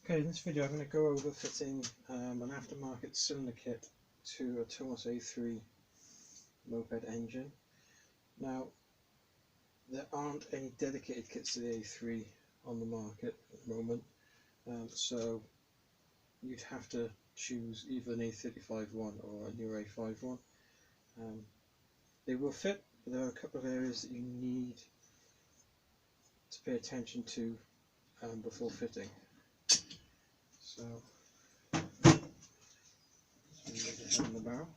Okay, in this video I'm going to go over fitting an aftermarket cylinder kit to a Tomos A3 moped engine. Now, there aren't any dedicated kits to the A3 on the market at the moment, so you'd have to choose either an A35 one or a newer A5 one. They will fit, but there are a couple of areas that you need to pay attention to before fitting. So, on the barrel.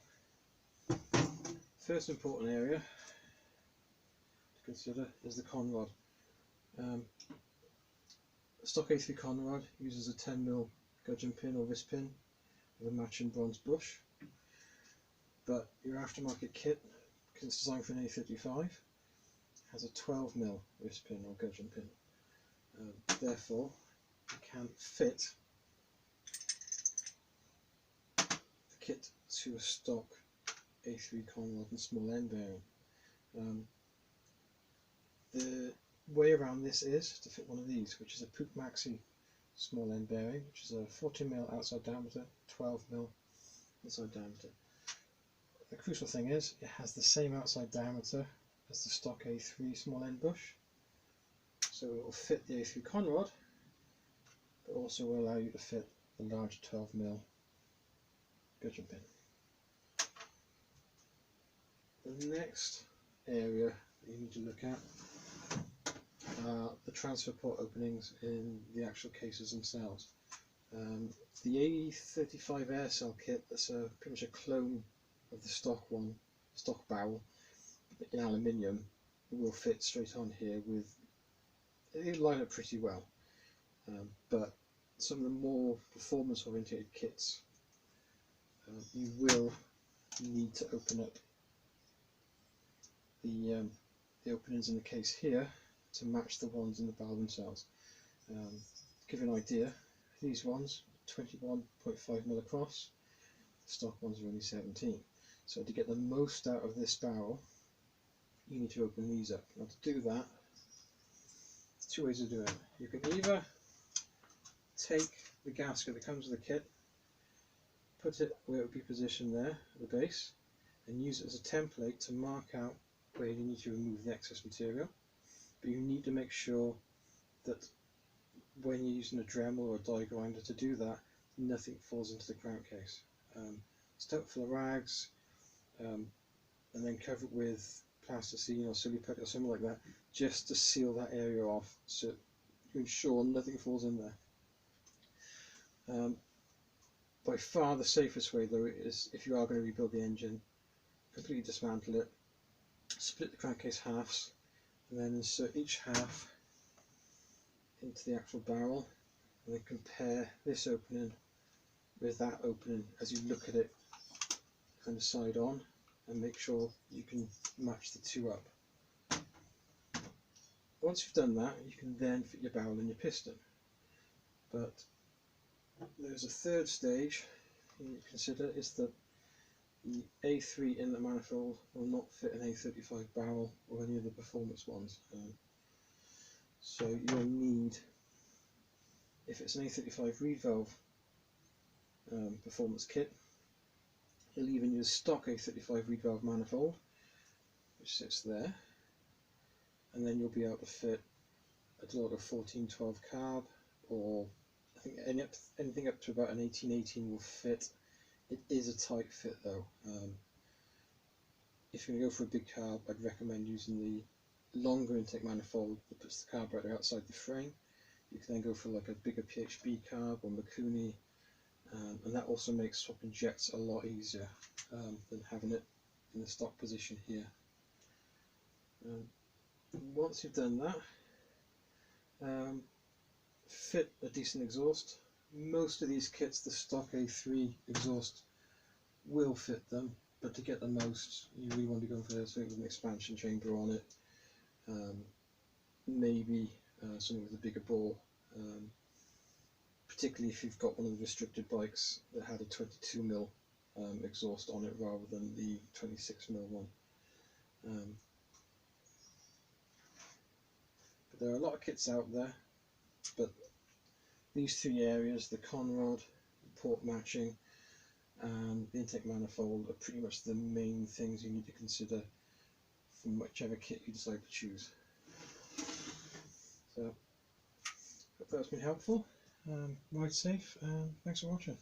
First important area to consider is the con rod. Stock A3 con rod uses a 10mm gudgeon pin or wrist pin with a matching bronze bush, but your aftermarket kit, because it's designed for an A35, has a 12mm wrist pin or gudgeon pin. Therefore, you can't fit the kit to a stock A3 con rod and small end bearing. The way around this is to fit one of these, which is a Poop Maxi small end bearing, which is a 14mm outside diameter, 12mm inside diameter. The crucial thing is it has the same outside diameter as the stock A3 small end bush, so it will fit the A3 con rod, but also will allow you to fit the large 12mm gudgeon pin. The next area that you need to look at are the transfer port openings in the actual cases themselves. The A35 air cell kit, that's pretty much a clone of the stock barrel in aluminium, will fit straight on here with, it'll line up pretty well, but some of the more performance oriented kits, you will need to open up the openings in the case here to match the ones in the barrel themselves. To give you an idea, these ones 21.5mm across, the stock ones are only 17. So to get the most out of this barrel, you need to open these up. Now to do that, there's two ways of doing it. You can either take the gasket that comes with the kit, put it where it would be positioned there at the base, and use it as a template to mark out where you need to remove the excess material. But you need to make sure that when you're using a Dremel or a die grinder to do that, nothing falls into the crankcase. Stuff it full of rags, and then cover it with plasticine or silly putty or something like that, just to seal that area off, so you ensure nothing falls in there. By far the safest way though is, if you are going to rebuild the engine, completely dismantle it, split the crankcase halves, and then insert each half into the actual barrel, and then compare this opening with that opening as you look at it kind of side on, and make sure you can match the two up. Once you've done that, you can then fit your barrel and your piston. But there's a third stage you need to consider, is that the A3 inlet manifold will not fit an A35 barrel or any of the performance ones. So you'll need, if it's an A35 reed valve performance kit, you'll even use stock A35 reed valve manifold, which sits there, and then you'll be able to fit a Deloitte 1412 carb, or I think anything up to about an 1818 will fit. It is a tight fit though. If you're going to go for a big carb, I'd recommend using the longer intake manifold that puts the carburetor outside the frame. You can then go for like a bigger PHB carb or Mikuni, and that also makes swapping jets a lot easier than having it in the stock position here. Once you've done that, fit a decent exhaust. Most of these kits, the stock A3 exhaust will fit them, but to get the most, you really want to go for something with an expansion chamber on it. Maybe something with a bigger bore, particularly if you've got one of the restricted bikes that had a 22mm exhaust on it rather than the 26mm one. But there are a lot of kits out there, but these three areas, the conrod, the port matching and the intake manifold, are pretty much the main things you need to consider from whichever kit you decide to choose. So, hope that's been helpful. Ride safe and thanks for watching.